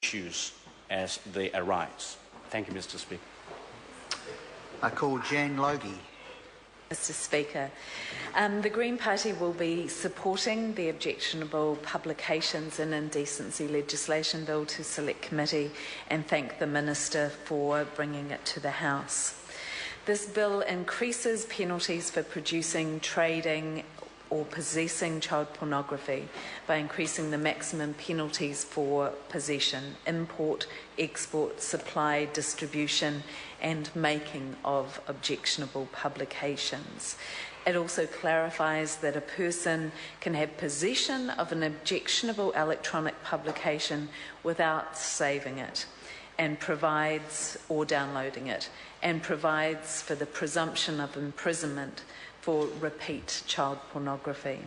issues as they arise. Thank you, Mr. Speaker. I call Jan Logie. Mr. Speaker, the Green Party will be supporting the Objectionable Publications and Indecency Legislation Bill to Select Committee and thank the Minister for bringing it to the House. This bill increases penalties for producing, trading or possessing child pornography by increasing the maximum penalties for possession, import, export, supply, distribution and making of objectionable publications. It also clarifies that a person can have possession of an objectionable electronic publication without saving it and provides, or downloading it, and provides for the presumption of imprisonment for repeat child pornography.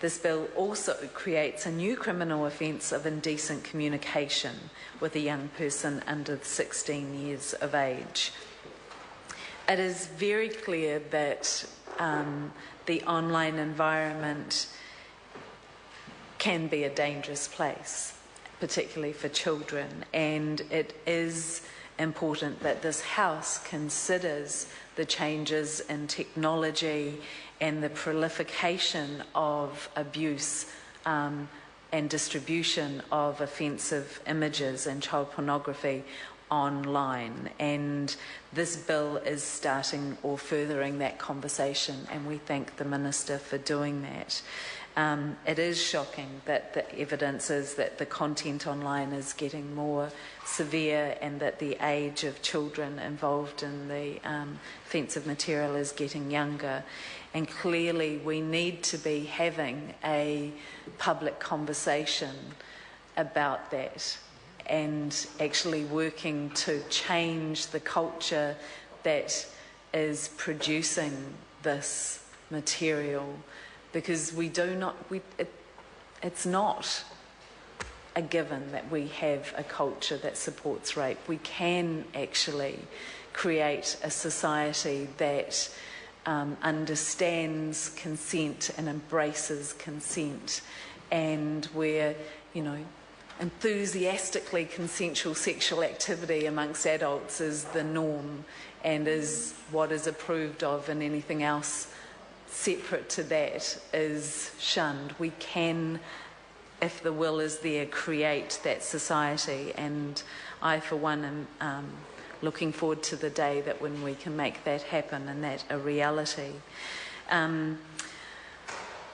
This bill also creates a new criminal offence of indecent communication with a young person under 16 years of age. It is very clear that the online environment can be a dangerous place, particularly for children, and it is important that this House considers the changes in technology and the proliferation of abuse and distribution of offensive images and child pornography online. And this bill is starting or furthering that conversation, and we thank the Minister for doing that. It is shocking that the evidence is that the content online is getting more severe and that the age of children involved in the offensive material is getting younger. And clearly we need to be having a public conversation about that and actually working to change the culture that is producing this material. Because it's not a given that we have a culture that supports rape. We can actually create a society that understands consent and embraces consent, and where, enthusiastically consensual sexual activity amongst adults is the norm and is what is approved of, and anything else separate to that is shunned. We can, if the will is there, create that society, and I for one am looking forward to the day that when we can make that happen and that a reality.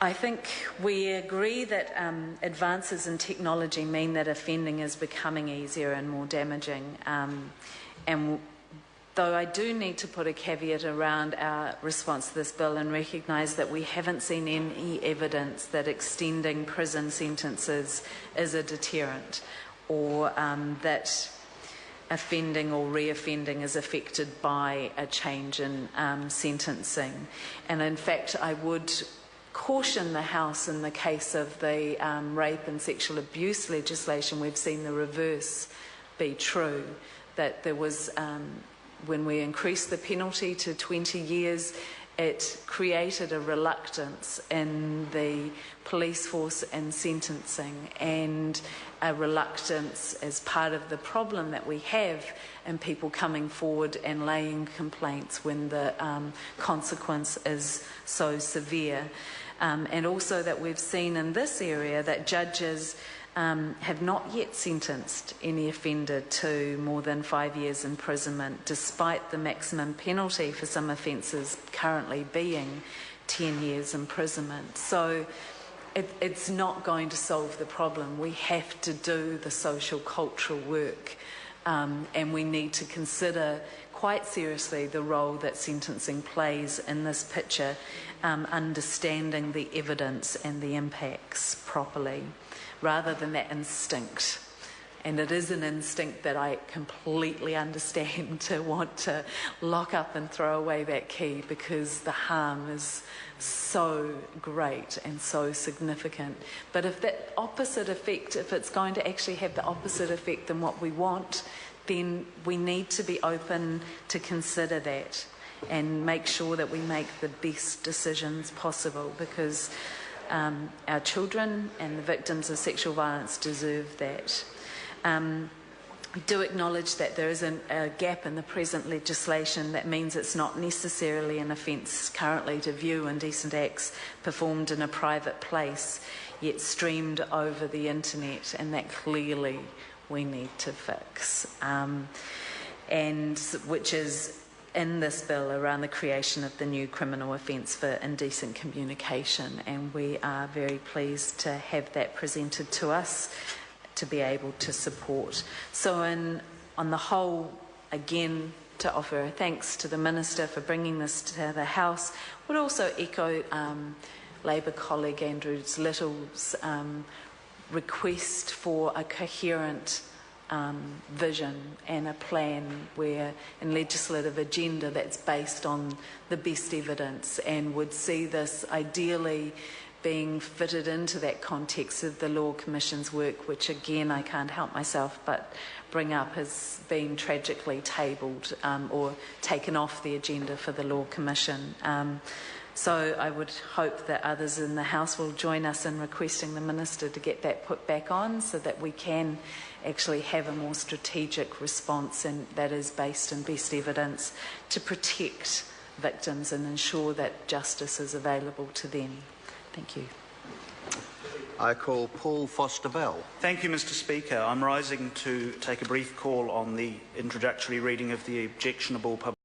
I think we agree that advances in technology mean that offending is becoming easier and more damaging, and though I do need to put a caveat around our response to this bill and recognise that we haven't seen any evidence that extending prison sentences is a deterrent, or that offending or reoffending is affected by a change in sentencing. And in fact, I would caution the House in the case of the rape and sexual abuse legislation. We've seen the reverse be true, that there was when we increased the penalty to 20 years, it created a reluctance in the police force in sentencing, and a reluctance as part of the problem that we have in people coming forward and laying complaints when the consequence is so severe. And also that we've seen in this area that judges have not yet sentenced any offender to more than 5 years imprisonment, despite the maximum penalty for some offences currently being 10 years imprisonment. So it's not going to solve the problem. We have to do the social cultural work, and we need to consider quite seriously the role that sentencing plays in this picture, understanding the evidence and the impacts properly, rather than that instinct. And it is an instinct that I completely understand, to want to lock up and throw away that key, because the harm is so great and so significant. But if that opposite effect, if it's going to actually have the opposite effect than what we want, then we need to be open to consider that and make sure that we make the best decisions possible, because our children and the victims of sexual violence deserve that. We do acknowledge that there is a gap in the present legislation that means it's not necessarily an offence currently to view indecent acts performed in a private place, yet streamed over the internet, and that clearly we need to fix, and which is in this bill around the creation of the new criminal offence for indecent communication, and we are very pleased to have that presented to us to be able to support. So on the whole, again, to offer thanks to the Minister for bringing this to the House, would also echo Labour colleague Andrew Little's request for a coherent vision and a plan where in legislative agenda that's based on the best evidence, and would see this ideally being fitted into that context of the Law Commission's work, which again I can't help myself but bring up has been tragically tabled or taken off the agenda for the Law Commission. So I would hope that others in the House will join us in requesting the Minister to get that put back on, so that we can actually have a more strategic response, and that is based on best evidence, to protect victims and ensure that justice is available to them. Thank you. I call Paul Foster-Bell. Thank you, Mr. Speaker. I'm rising to take a brief call on the introductory reading of the objectionable public